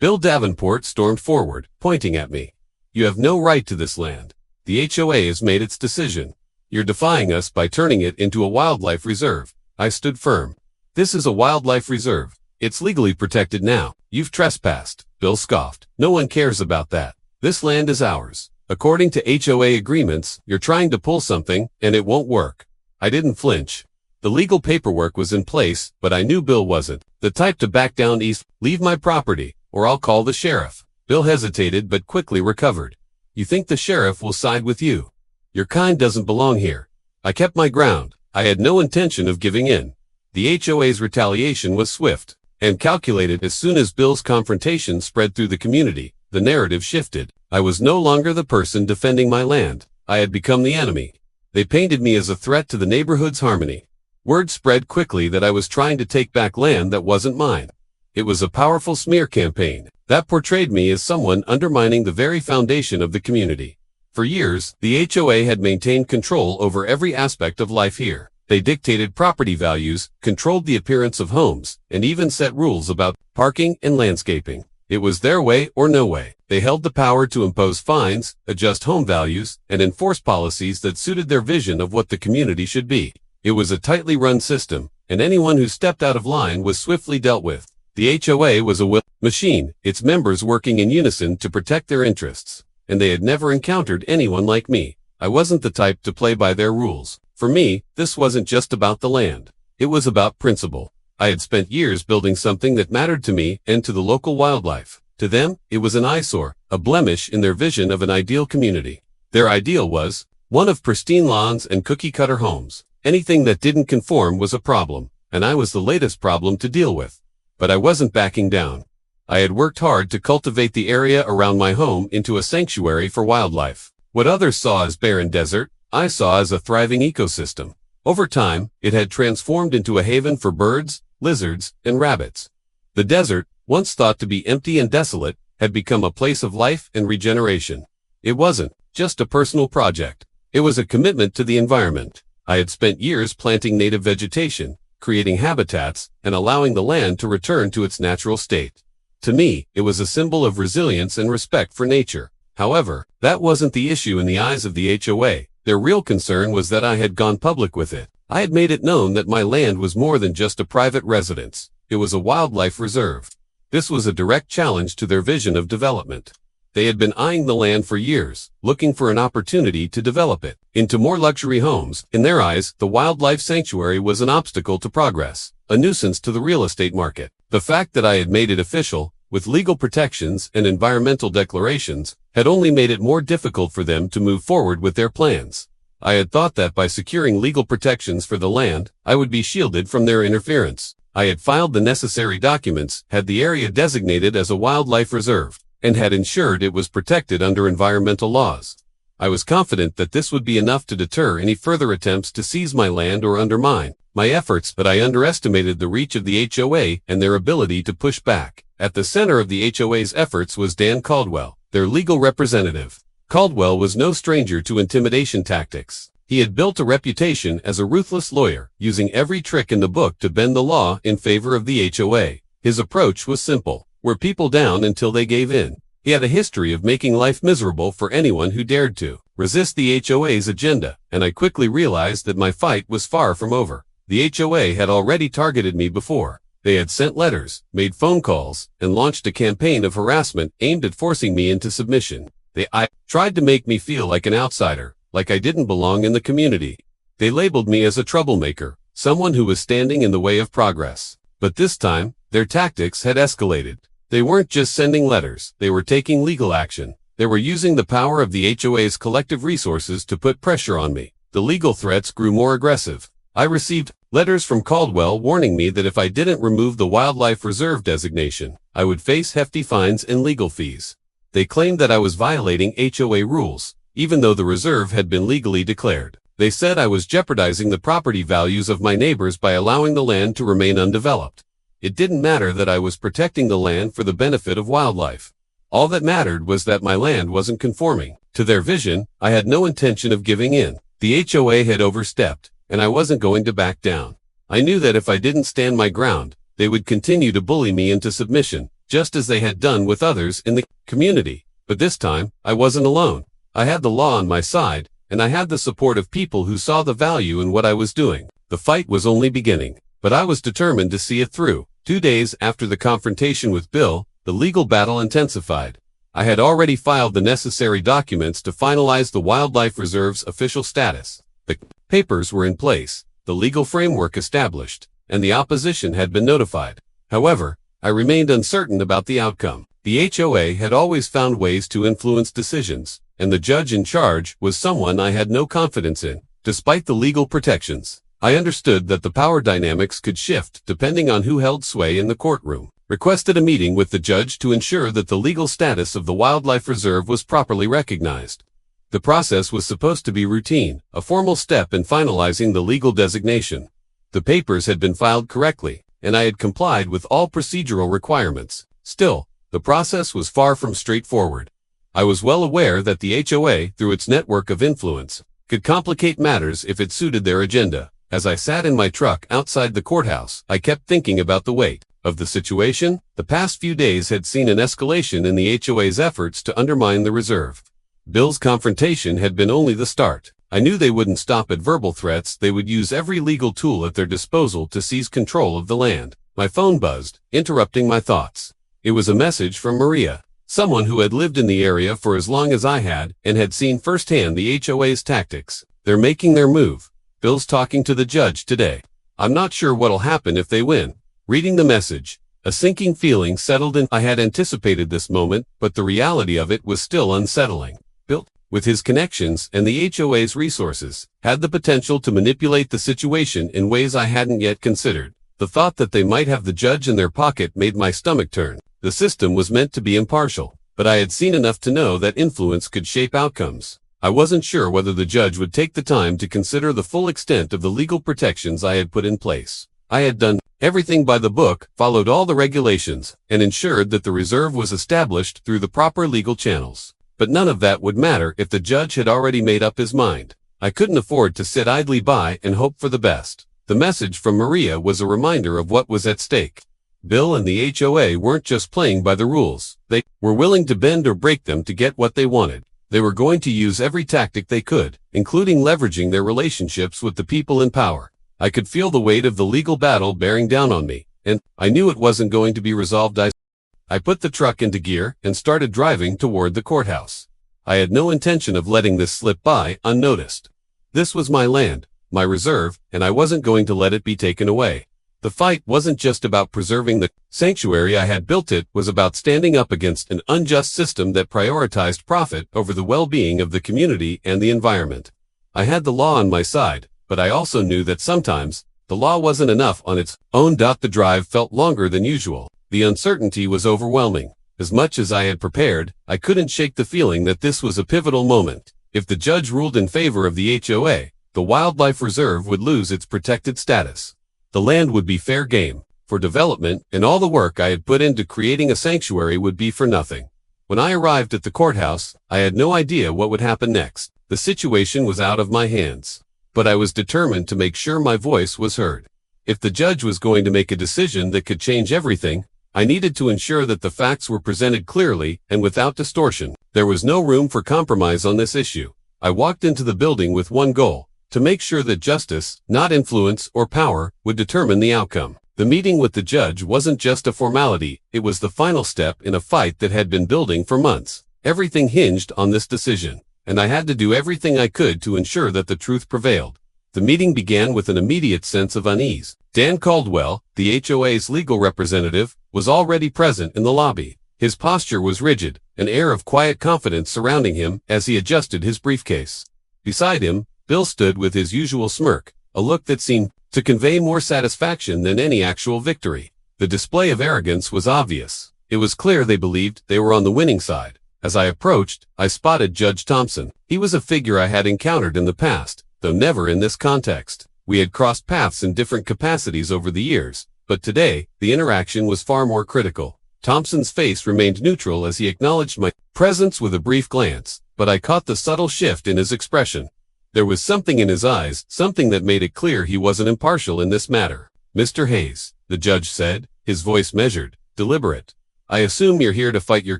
Bill Davenport stormed forward, pointing at me. You have no right to this land. The HOA has made its decision. You're defying us by turning it into a wildlife reserve. I stood firm. This is a wildlife reserve. It's legally protected now. You've trespassed, Bill scoffed. No one cares about that. This land is ours. According to HOA agreements, you're trying to pull something, and it won't work. I didn't flinch. The legal paperwork was in place, but I knew Bill wasn't the type to back down east. Leave my property, or I'll call the sheriff. Bill hesitated but quickly recovered. You think the sheriff will side with you? Your kind doesn't belong here. I kept my ground. I had no intention of giving in. The HOA's retaliation was swift and calculated. As soon as Bill's confrontation spread through the community, the narrative shifted. I was no longer the person defending my land. I had become the enemy. They painted me as a threat to the neighborhood's harmony. Word spread quickly that I was trying to take back land that wasn't mine. It was a powerful smear campaign that portrayed me as someone undermining the very foundation of the community. For years, the HOA had maintained control over every aspect of life here. They dictated property values, controlled the appearance of homes, and even set rules about parking and landscaping. It was their way or no way. They held the power to impose fines, adjust home values, and enforce policies that suited their vision of what the community should be. It was a tightly run system, and anyone who stepped out of line was swiftly dealt with. The HOA was a will machine, its members working in unison to protect their interests, and they had never encountered anyone like me. I wasn't the type to play by their rules. For me, this wasn't just about the land. It was about principle. I had spent years building something that mattered to me and to the local wildlife. To them, it was an eyesore, a blemish in their vision of an ideal community. Their ideal was one of pristine lawns and cookie-cutter homes. Anything that didn't conform was a problem, and I was the latest problem to deal with. But I wasn't backing down. I had worked hard to cultivate the area around my home into a sanctuary for wildlife. What others saw as barren desert, I saw as a thriving ecosystem. Over time, it had transformed into a haven for birds, lizards, and rabbits. The desert, once thought to be empty and desolate, had become a place of life and regeneration. It wasn't just a personal project. It was a commitment to the environment. I had spent years planting native vegetation, creating habitats, and allowing the land to return to its natural state. To me, it was a symbol of resilience and respect for nature. However, that wasn't the issue in the eyes of the HOA. Their real concern was that I had gone public with it. I had made it known that my land was more than just a private residence. It was a wildlife reserve. This was a direct challenge to their vision of development. They had been eyeing the land for years, looking for an opportunity to develop it into more luxury homes. In their eyes, the wildlife sanctuary was an obstacle to progress, a nuisance to the real estate market. The fact that I had made it official, with legal protections and environmental declarations, had only made it more difficult for them to move forward with their plans. I had thought that by securing legal protections for the land, I would be shielded from their interference. I had filed the necessary documents, had the area designated as a wildlife reserve, and had ensured it was protected under environmental laws. I was confident that this would be enough to deter any further attempts to seize my land or undermine my efforts, but I underestimated the reach of the HOA and their ability to push back. At the center of the HOA's efforts was Dan Caldwell, their legal representative. Caldwell was no stranger to intimidation tactics. He had built a reputation as a ruthless lawyer, using every trick in the book to bend the law in favor of the HOA. His approach was simple: wear people down until they gave in. He had a history of making life miserable for anyone who dared to resist the HOA's agenda, and I quickly realized that my fight was far from over. The HOA had already targeted me before. They had sent letters, made phone calls, and launched a campaign of harassment aimed at forcing me into submission. They tried to make me feel like an outsider, like I didn't belong in the community. They labeled me as a troublemaker, someone who was standing in the way of progress. But this time, their tactics had escalated. They weren't just sending letters, they were taking legal action. They were using the power of the HOA's collective resources to put pressure on me. The legal threats grew more aggressive. I received letters from Caldwell warning me that if I didn't remove the wildlife reserve designation, I would face hefty fines and legal fees. They claimed that I was violating HOA rules, even though the reserve had been legally declared. They said I was jeopardizing the property values of my neighbors by allowing the land to remain undeveloped. It didn't matter that I was protecting the land for the benefit of wildlife. All that mattered was that my land wasn't conforming to their vision. I had no intention of giving in. The HOA had overstepped, and I wasn't going to back down. I knew that if I didn't stand my ground, they would continue to bully me into submission, just as they had done with others in the community. But this time, I wasn't alone. I had the law on my side, and I had the support of people who saw the value in what I was doing. The fight was only beginning, but I was determined to see it through. 2 days after the confrontation with Bill, the legal battle intensified. I had already filed the necessary documents to finalize the Wildlife Reserve's official status. The papers were in place, the legal framework established, and the opposition had been notified. However, I remained uncertain about the outcome. The HOA had always found ways to influence decisions, and the judge in charge was someone I had no confidence in. Despite the legal protections, I understood that the power dynamics could shift depending on who held sway in the courtroom. Requested a meeting with the judge to ensure that the legal status of the Wildlife Reserve was properly recognized. The process was supposed to be routine, a formal step in finalizing the legal designation. The papers had been filed correctly, and I had complied with all procedural requirements. Still, the process was far from straightforward. I was well aware that the HOA, through its network of influence, could complicate matters if it suited their agenda. As I sat in my truck outside the courthouse, I kept thinking about the weight of the situation. The past few days had seen an escalation in the HOA's efforts to undermine the reserve. Bill's confrontation had been only the start. I knew they wouldn't stop at verbal threats. They would use every legal tool at their disposal to seize control of the land. My phone buzzed, interrupting my thoughts. It was a message from Maria, someone who had lived in the area for as long as I had and had seen firsthand the HOA's tactics. They're making their move. Bill's talking to the judge today. I'm not sure what'll happen if they win. Reading the message, a sinking feeling settled in. I had anticipated this moment, but the reality of it was still unsettling. Bill, with his connections and the HOA's resources, had the potential to manipulate the situation in ways I hadn't yet considered. The thought that they might have the judge in their pocket made my stomach turn. The system was meant to be impartial, but I had seen enough to know that influence could shape outcomes. I wasn't sure whether the judge would take the time to consider the full extent of the legal protections I had put in place. I had done everything by the book, followed all the regulations, and ensured that the reserve was established through the proper legal channels. But none of that would matter if the judge had already made up his mind. I couldn't afford to sit idly by and hope for the best. The message from Maria was a reminder of what was at stake. Bill and the HOA weren't just playing by the rules. They were willing to bend or break them to get what they wanted. They were going to use every tactic they could, including leveraging their relationships with the people in power. I could feel the weight of the legal battle bearing down on me, and I knew it wasn't going to be resolved. I put the truck into gear and started driving toward the courthouse. I had no intention of letting this slip by unnoticed. This was my land, my reserve, and I wasn't going to let it be taken away. The fight wasn't just about preserving the sanctuary I had built. It was about standing up against an unjust system that prioritized profit over the well-being of the community and the environment. I had the law on my side, but I also knew that sometimes the law wasn't enough on its own. The drive felt longer than usual. The uncertainty was overwhelming. As much as I had prepared, I couldn't shake the feeling that this was a pivotal moment. If the judge ruled in favor of the HOA, the Wildlife Reserve would lose its protected status. The land would be fair game for development, and all the work I had put into creating a sanctuary would be for nothing. When I arrived at the courthouse, I had no idea what would happen next. The situation was out of my hands, but I was determined to make sure my voice was heard. If the judge was going to make a decision that could change everything, I needed to ensure that the facts were presented clearly and without distortion. There was no room for compromise on this issue. I walked into the building with one goal: to make sure that justice, not influence or power, would determine the outcome. The meeting with the judge wasn't just a formality, it was the final step in a fight that had been building for months. Everything hinged on this decision, and I had to do everything I could to ensure that the truth prevailed. The meeting began with an immediate sense of unease. Dan Caldwell, the HOA's legal representative, was already present in the lobby. His posture was rigid, an air of quiet confidence surrounding him as he adjusted his briefcase. Beside him, Bill stood with his usual smirk, a look that seemed to convey more satisfaction than any actual victory. The display of arrogance was obvious. It was clear they believed they were on the winning side. As I approached, I spotted Judge Thompson. He was a figure I had encountered in the past, though never in this context. We had crossed paths in different capacities over the years, but today, the interaction was far more critical. Thompson's face remained neutral as he acknowledged my presence with a brief glance, but I caught the subtle shift in his expression. There was something in his eyes, something that made it clear he wasn't impartial in this matter. "Mr. Hayes," the judge said, his voice measured, deliberate. I assume you're here to fight your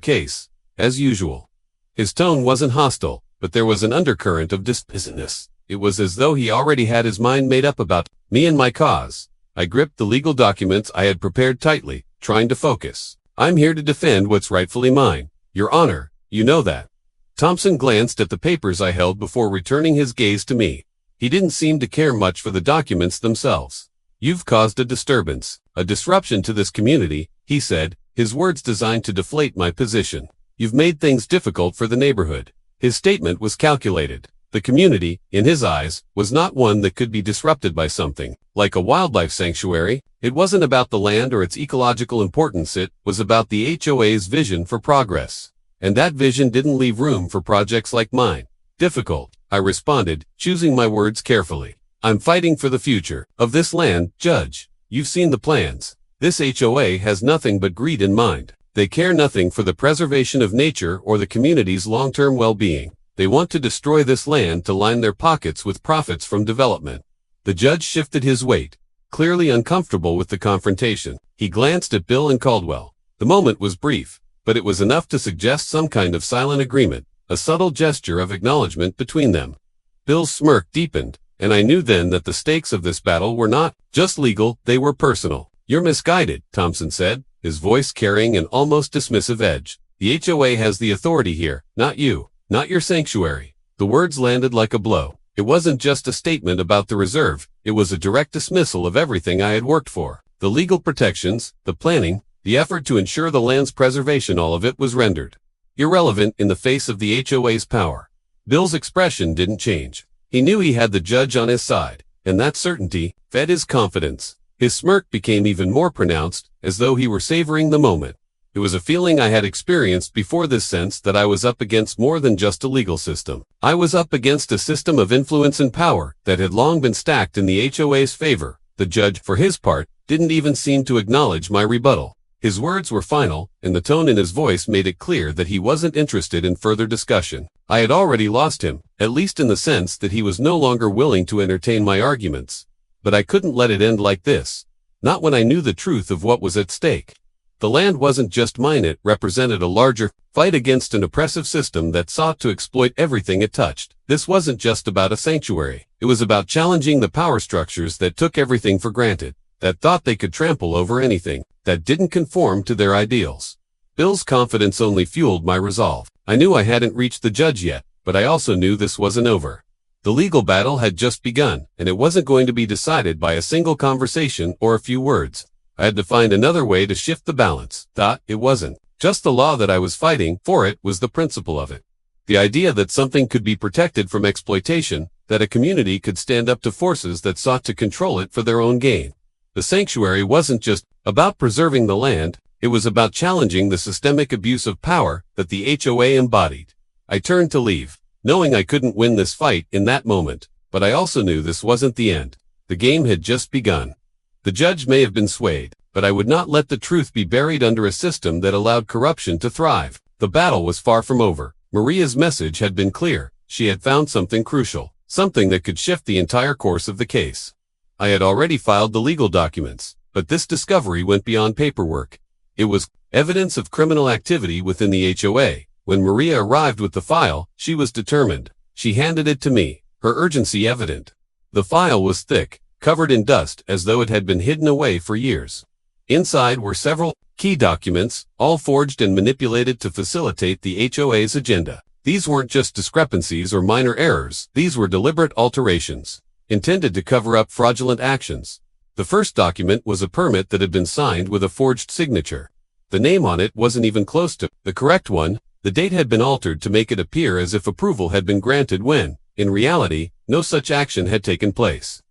case, as usual. His tone wasn't hostile, but there was an undercurrent of displeasantness. It was as though he already had his mind made up about me and my cause. I gripped the legal documents I had prepared tightly, trying to focus. I'm here to defend what's rightfully mine. Your Honor, you know that. Thompson glanced at the papers I held before returning his gaze to me. He didn't seem to care much for the documents themselves. You've caused a disturbance, a disruption to this community, he said, his words designed to deflate my position. You've made things difficult for the neighborhood. His statement was calculated. The community, in his eyes, was not one that could be disrupted by something like a wildlife sanctuary. It wasn't about the land or its ecological importance. It was about the HOA's vision for progress. And that vision didn't leave room for projects like mine. Difficult, I responded, choosing my words carefully. I'm fighting for the future of this land, Judge. You've seen the plans. This HOA has nothing but greed in mind. They care nothing for the preservation of nature or the community's long-term well-being. They want to destroy this land to line their pockets with profits from development. The judge shifted his weight, clearly uncomfortable with the confrontation. He glanced at Bill and Caldwell. The moment was brief, but it was enough to suggest some kind of silent agreement, a subtle gesture of acknowledgement between them. Bill's smirk deepened, and I knew then that the stakes of this battle were not just legal, they were personal. You're misguided, Thompson said, his voice carrying an almost dismissive edge. The HOA has the authority here, not you. Not your sanctuary. The words landed like a blow. It wasn't just a statement about the reserve, it was a direct dismissal of everything I had worked for. The legal protections, the planning, the effort to ensure the land's preservation, all of it was rendered irrelevant in the face of the HOA's power. Bill's expression didn't change. He knew he had the judge on his side, and that certainty fed his confidence. His smirk became even more pronounced, as though he were savoring the moment. It was a feeling I had experienced before, this sense that I was up against more than just a legal system. I was up against a system of influence and power that had long been stacked in the HOA's favor. The judge, for his part, didn't even seem to acknowledge my rebuttal. His words were final, and the tone in his voice made it clear that he wasn't interested in further discussion. I had already lost him, at least in the sense that he was no longer willing to entertain my arguments. But I couldn't let it end like this. Not when I knew the truth of what was at stake. The land wasn't just mine, it represented a larger fight against an oppressive system that sought to exploit everything it touched. This wasn't just about a sanctuary. It was about challenging the power structures that took everything for granted, that thought they could trample over anything, that didn't conform to their ideals. Bill's confidence only fueled my resolve. I knew I hadn't reached the judge yet, but I also knew this wasn't over. The legal battle had just begun, and it wasn't going to be decided by a single conversation or a few words. I had to find another way to shift the balance. It wasn't just the law that I was fighting for, it was the principle of it. The idea that something could be protected from exploitation, that a community could stand up to forces that sought to control it for their own gain. The sanctuary wasn't just about preserving the land, it was about challenging the systemic abuse of power that the HOA embodied. I turned to leave, knowing I couldn't win this fight in that moment, but I also knew this wasn't the end. The game had just begun. The judge may have been swayed, but I would not let the truth be buried under a system that allowed corruption to thrive. The battle was far from over. Maria's message had been clear. She had found something crucial, something that could shift the entire course of the case. I had already filed the legal documents, but this discovery went beyond paperwork. It was evidence of criminal activity within the HOA. When Maria arrived with the file, she was determined. She handed it to me, her urgency evident. The file was thick, covered in dust as though it had been hidden away for years. Inside were several key documents, all forged and manipulated to facilitate the HOA's agenda. These weren't just discrepancies or minor errors, these were deliberate alterations, intended to cover up fraudulent actions. The first document was a permit that had been signed with a forged signature. The name on it wasn't even close to the correct one. The date had been altered to make it appear as if approval had been granted when, in reality, no such action had taken place.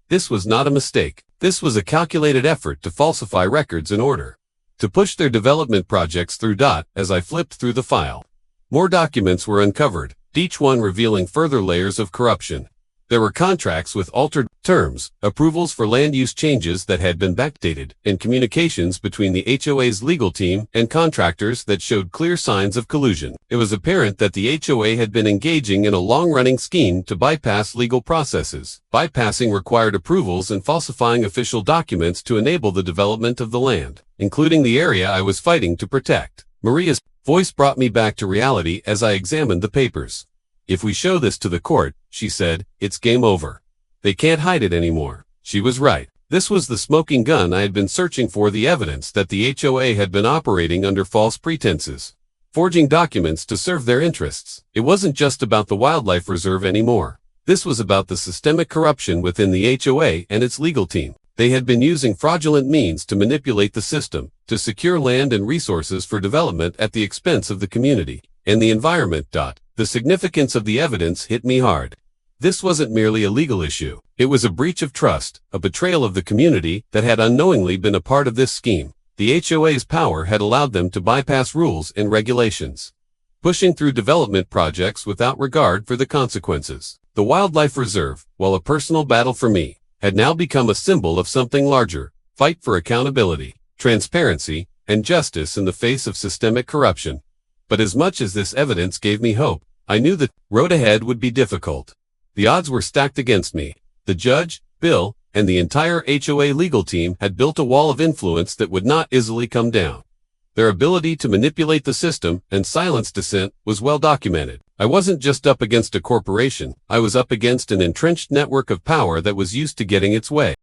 This was not a mistake. This was a calculated effort to falsify records in order to push their development projects through. As I flipped through the file, more documents were uncovered, each one revealing further layers of corruption. There were contracts with altered terms, approvals for land use changes that had been backdated, and communications between the HOA's legal team and contractors that showed clear signs of collusion. It was apparent that the HOA had been engaging in a long-running scheme to bypass legal processes. Bypassing required approvals and falsifying official documents to enable the development of the land. including the area I was fighting to protect. Maria's voice brought me back to reality as I examined the papers. If we show this to the court, she said, it's game over. They can't hide it anymore. She was right. This was the smoking gun I had been searching for, the evidence that the HOA had been operating under false pretenses, forging documents to serve their interests. It wasn't just about the wildlife reserve anymore. This was about the systemic corruption within the HOA and its legal team. They had been using fraudulent means to manipulate the system, to secure land and resources for development at the expense of the community and the environment. The significance of the evidence hit me hard. This wasn't merely a legal issue. It was a breach of trust, a betrayal of the community that had unknowingly been a part of this scheme. The HOA's power had allowed them to bypass rules and regulations, pushing through development projects without regard for the consequences. The wildlife reserve, while a personal battle for me, had now become a symbol of something larger: fight for accountability, transparency, and justice in the face of systemic corruption. But as much as this evidence gave me hope, I knew the road ahead would be difficult. The odds were stacked against me. The judge, Bill, and the entire HOA legal team had built a wall of influence that would not easily come down. Their ability to manipulate the system and silence dissent was well documented. I wasn't just up against a corporation, I was up against an entrenched network of power that was used to getting its way.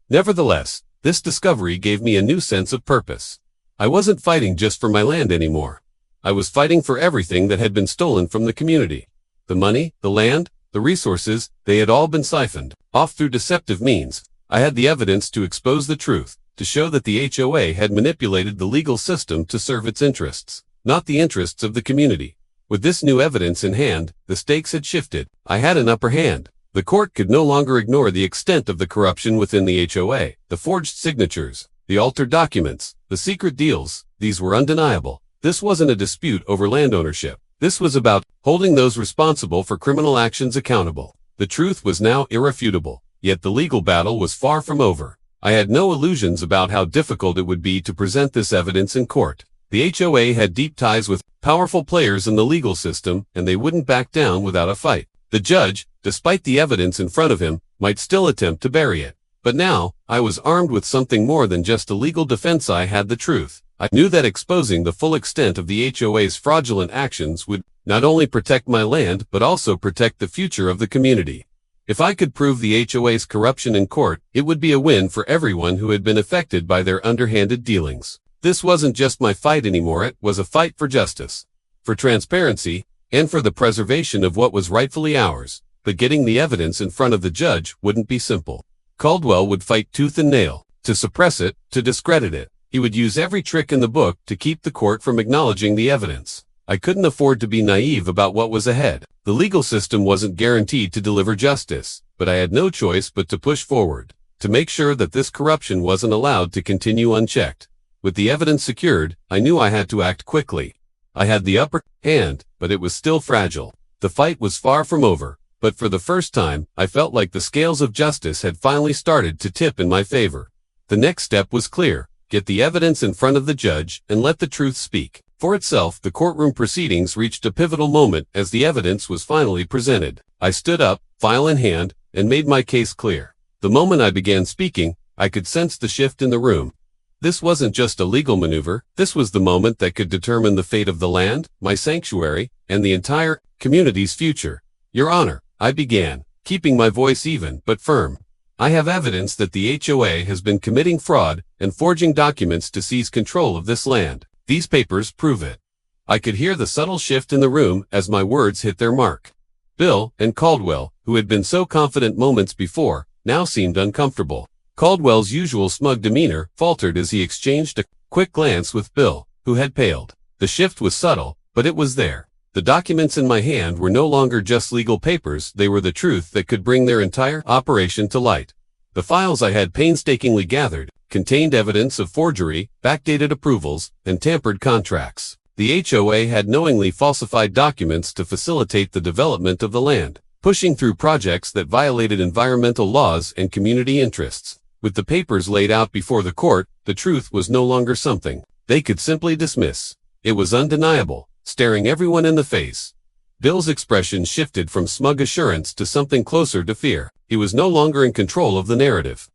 Nevertheless, this discovery gave me a new sense of purpose. I wasn't fighting just for my land anymore. I was fighting for everything that had been stolen from the community. The money, the land, the resources, they had all been siphoned off through deceptive means. I had the evidence to expose the truth, to show that the HOA had manipulated the legal system to serve its interests, not the interests of the community. With this new evidence in hand, the stakes had shifted. I had an upper hand. The court could no longer ignore the extent of the corruption within the HOA. The forged signatures, the altered documents, the secret deals, these were undeniable. This wasn't a dispute over land ownership. This was about holding those responsible for criminal actions accountable. The truth was now irrefutable, yet the legal battle was far from over. I had no illusions about how difficult it would be to present this evidence in court. The HOA had deep ties with powerful players in the legal system, and they wouldn't back down without a fight. The judge, despite the evidence in front of him, might still attempt to bury it. But now, I was armed with something more than just a legal defense. I had the truth. I knew that exposing the full extent of the HOA's fraudulent actions would not only protect my land, but also protect the future of the community. If I could prove the HOA's corruption in court, it would be a win for everyone who had been affected by their underhanded dealings. This wasn't just my fight anymore, it was a fight for justice, for transparency, and for the preservation of what was rightfully ours. But getting the evidence in front of the judge wouldn't be simple. Caldwell would fight tooth and nail to suppress it, to discredit it. He would use every trick in the book to keep the court from acknowledging the evidence. I couldn't afford to be naive about what was ahead. The legal system wasn't guaranteed to deliver justice, but I had no choice but to push forward, to make sure that this corruption wasn't allowed to continue unchecked. With the evidence secured, I knew I had to act quickly. I had the upper hand, but it was still fragile. The fight was far from over, but for the first time, I felt like the scales of justice had finally started to tip in my favor. The next step was clear. Get the evidence in front of the judge and let the truth speak for itself. The courtroom proceedings reached a pivotal moment as the evidence was finally presented. I stood up, file in hand, and made my case clear. The moment I began speaking, I could sense the shift in the room. This wasn't just a legal maneuver. This was the moment that could determine the fate of the land, my sanctuary, and the entire community's future. Your Honor, I began, keeping my voice even but firm. I have evidence that the HOA has been committing fraud and forging documents to seize control of this land. These papers prove it. I could hear the subtle shift in the room as my words hit their mark. Bill and Caldwell, who had been so confident moments before, now seemed uncomfortable. Caldwell's usual smug demeanor faltered as he exchanged a quick glance with Bill, who had paled. The shift was subtle, but it was there. The documents in my hand were no longer just legal papers, they were the truth that could bring their entire operation to light. The files I had painstakingly gathered contained evidence of forgery, backdated approvals, and tampered contracts. The HOA had knowingly falsified documents to facilitate the development of the land, pushing through projects that violated environmental laws and community interests. With the papers laid out before the court, the truth was no longer something they could simply dismiss. It was undeniable, staring everyone in the face. Bill's expression shifted from smug assurance to something closer to fear. He was no longer in control of the narrative.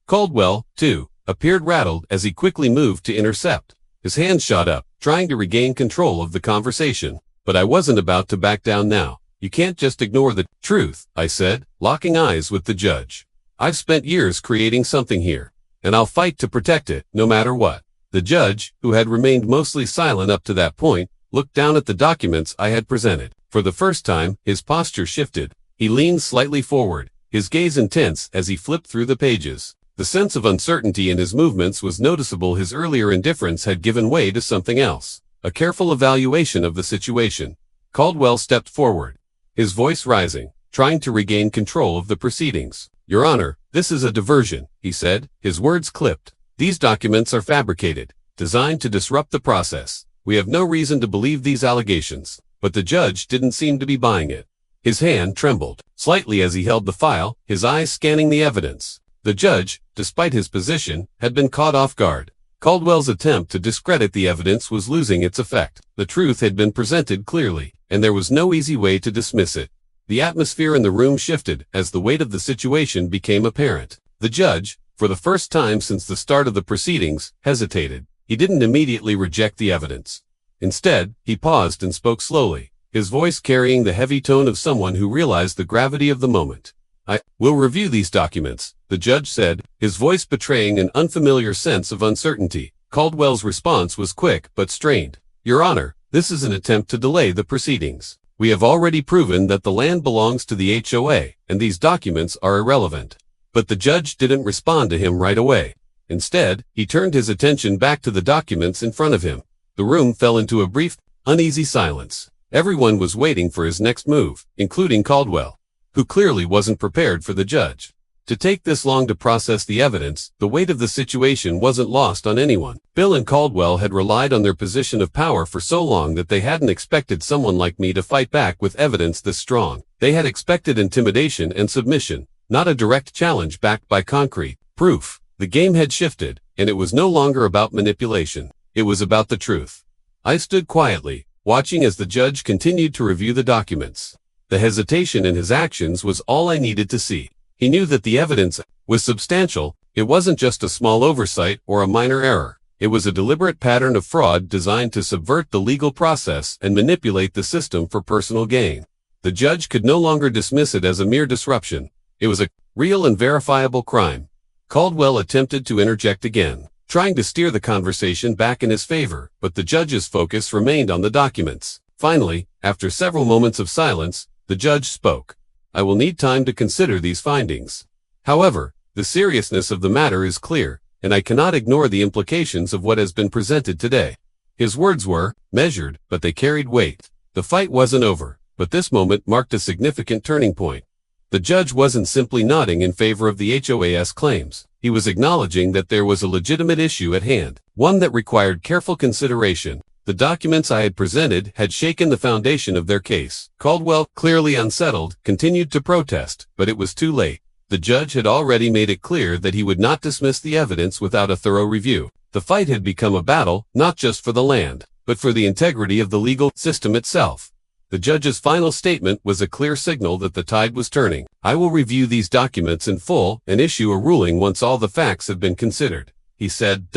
Caldwell, too, appeared rattled as he quickly moved to intercept. His hand shot up, trying to regain control of the conversation. But I wasn't about to back down now. You can't just ignore the truth, I said, locking eyes with the judge. I've spent years creating something here, and I'll fight to protect it, no matter what. The judge, who had remained mostly silent up to that point, looked down at the documents I had presented. For the first time, his posture shifted. He leaned slightly forward, his gaze intense as he flipped through the pages. The sense of uncertainty in his movements was noticeable. His earlier indifference had given way to something else. A careful evaluation of the situation. Caldwell stepped forward, his voice rising, trying to regain control of the proceedings. Your Honor, this is a diversion, he said, his words clipped. These documents are fabricated, designed to disrupt the process. We have no reason to believe these allegations. But the judge didn't seem to be buying it. His hand trembled slightly as he held the file, his eyes scanning the evidence. The judge, despite his position, had been caught off guard. Caldwell's attempt to discredit the evidence was losing its effect. The truth had been presented clearly, and there was no easy way to dismiss it. The atmosphere in the room shifted as the weight of the situation became apparent. The judge, for the first time since the start of the proceedings, hesitated. He didn't immediately reject the evidence. Instead, he paused and spoke slowly, his voice carrying the heavy tone of someone who realized the gravity of the moment. I will review these documents, the judge said, his voice betraying an unfamiliar sense of uncertainty. Caldwell's response was quick but strained. Your Honor, this is an attempt to delay the proceedings. We have already proven that the land belongs to the HOA, and these documents are irrelevant. But the judge didn't respond to him right away. Instead, he turned his attention back to the documents in front of him. The room fell into a brief, uneasy silence. Everyone was waiting for his next move, including Caldwell, who clearly wasn't prepared for the judge. To take this long to process the evidence, the weight of the situation wasn't lost on anyone. Bill and Caldwell had relied on their position of power for so long that they hadn't expected someone like me to fight back with evidence this strong. They had expected intimidation and submission, not a direct challenge backed by concrete proof. The game had shifted, and it was no longer about manipulation. It was about the truth. I stood quietly, watching as the judge continued to review the documents. The hesitation in his actions was all I needed to see. He knew that the evidence was substantial. It wasn't just a small oversight or a minor error. It was a deliberate pattern of fraud designed to subvert the legal process and manipulate the system for personal gain. The judge could no longer dismiss it as a mere disruption. It was a real and verifiable crime. Caldwell attempted to interject again, trying to steer the conversation back in his favor, but the judge's focus remained on the documents. Finally, after several moments of silence, the judge spoke. I will need time to consider these findings. However, the seriousness of the matter is clear, and I cannot ignore the implications of what has been presented today. His words were measured, but they carried weight. The fight wasn't over, but this moment marked a significant turning point. The judge wasn't simply nodding in favor of the HOA's claims. He was acknowledging that there was a legitimate issue at hand, one that required careful consideration. The documents I had presented had shaken the foundation of their case. Caldwell, clearly unsettled, continued to protest, but it was too late. The judge had already made it clear that he would not dismiss the evidence without a thorough review. The fight had become a battle, not just for the land, but for the integrity of the legal system itself. The judge's final statement was a clear signal that the tide was turning. I will review these documents in full and issue a ruling once all the facts have been considered, he said.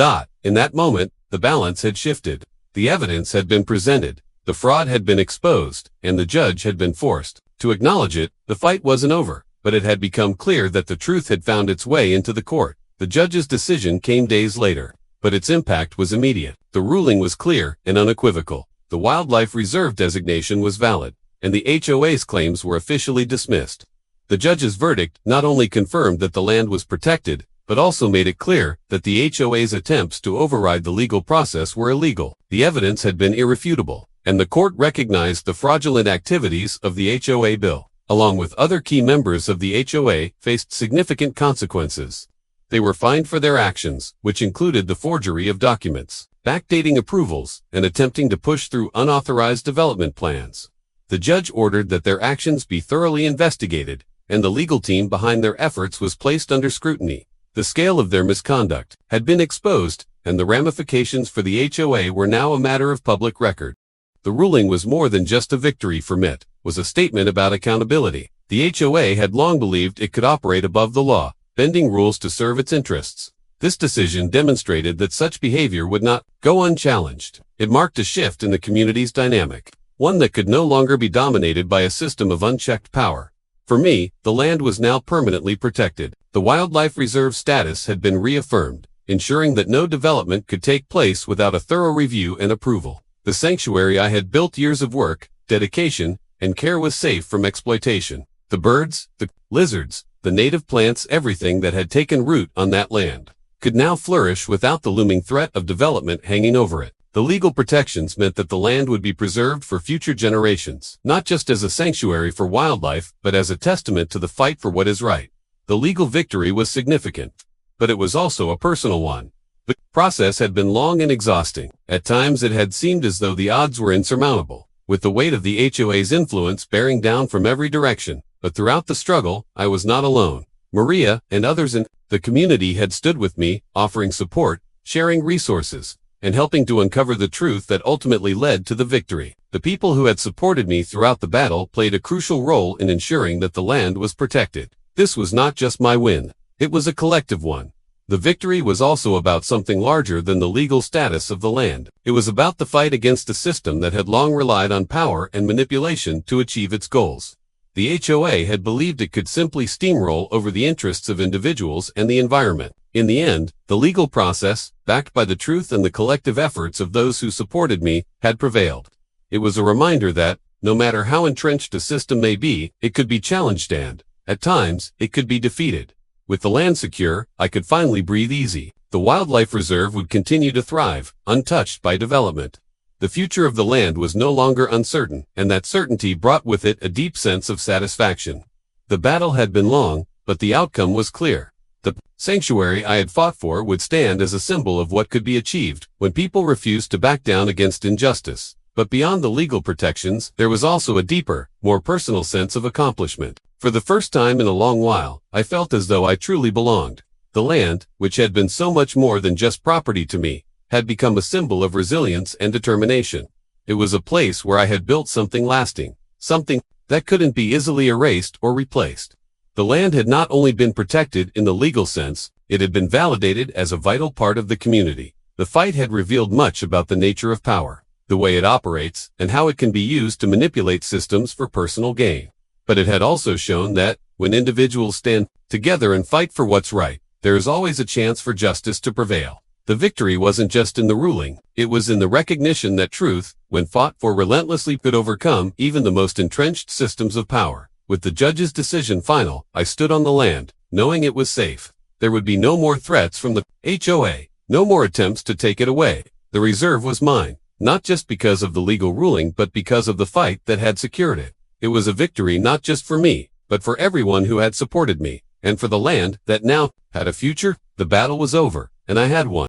In that moment, the balance had shifted. The evidence had been presented, the fraud had been exposed, and the judge had been forced to acknowledge it. The fight wasn't over, but it had become clear that the truth had found its way into the court. The judge's decision came days later, but its impact was immediate. The ruling was clear and unequivocal. The wildlife reserve designation was valid, and the HOA's claims were officially dismissed. The judge's verdict not only confirmed that the land was protected, but also made it clear that the HOA's attempts to override the legal process were illegal. The evidence had been irrefutable, and the court recognized the fraudulent activities of the HOA. Bill, along with other key members of the HOA, faced significant consequences. They were fined for their actions, which included the forgery of documents, backdating approvals, and attempting to push through unauthorized development plans. The judge ordered that their actions be thoroughly investigated, and the legal team behind their efforts was placed under scrutiny. The scale of their misconduct had been exposed, and the ramifications for the HOA were now a matter of public record. The ruling was more than just a victory for MIT, was a statement about accountability. The HOA had long believed it could operate above the law, bending rules to serve its interests. This decision demonstrated that such behavior would not go unchallenged. It marked a shift in the community's dynamic, one that could no longer be dominated by a system of unchecked power. For me, the land was now permanently protected. The wildlife reserve status had been reaffirmed, ensuring that no development could take place without a thorough review and approval. The sanctuary I had built years of work, dedication, and care was safe from exploitation. The birds, the lizards, the native plants, everything that had taken root on that land, could now flourish without the looming threat of development hanging over it. The legal protections meant that the land would be preserved for future generations, not just as a sanctuary for wildlife, but as a testament to the fight for what is right. The legal victory was significant, but it was also a personal one. The process had been long and exhausting. At times it had seemed as though the odds were insurmountable, with the weight of the HOA's influence bearing down from every direction. But throughout the struggle, I was not alone. Maria and others in the community had stood with me, offering support, sharing resources, and helping to uncover the truth that ultimately led to the victory. The people who had supported me throughout the battle played a crucial role in ensuring that the land was protected. This was not just my win. It was a collective one. The victory was also about something larger than the legal status of the land. It was about the fight against a system that had long relied on power and manipulation to achieve its goals. The HOA had believed it could simply steamroll over the interests of individuals and the environment. In the end, the legal process, backed by the truth and the collective efforts of those who supported me, had prevailed. It was a reminder that, no matter how entrenched a system may be, it could be challenged and, at times, it could be defeated. With the land secure, I could finally breathe easy. The wildlife reserve would continue to thrive, untouched by development. The future of the land was no longer uncertain, and that certainty brought with it a deep sense of satisfaction. The battle had been long, but the outcome was clear. The sanctuary I had fought for would stand as a symbol of what could be achieved when people refused to back down against injustice. But beyond the legal protections, there was also a deeper, more personal sense of accomplishment. For the first time in a long while, I felt as though I truly belonged. The land, which had been so much more than just property to me, had become a symbol of resilience and determination. It was a place where I had built something lasting, something that couldn't be easily erased or replaced. The land had not only been protected in the legal sense, it had been validated as a vital part of the community. The fight had revealed much about the nature of power, the way it operates, and how it can be used to manipulate systems for personal gain. But it had also shown that, when individuals stand together and fight for what's right, there is always a chance for justice to prevail. The victory wasn't just in the ruling, it was in the recognition that truth, when fought for relentlessly, could overcome even the most entrenched systems of power. With the judge's decision final, I stood on the land, knowing it was safe. There would be no more threats from the HOA, no more attempts to take it away. The reserve was mine, not just because of the legal ruling but because of the fight that had secured it. It was a victory not just for me, but for everyone who had supported me, and for the land that now had a future. The battle was over, and I had won.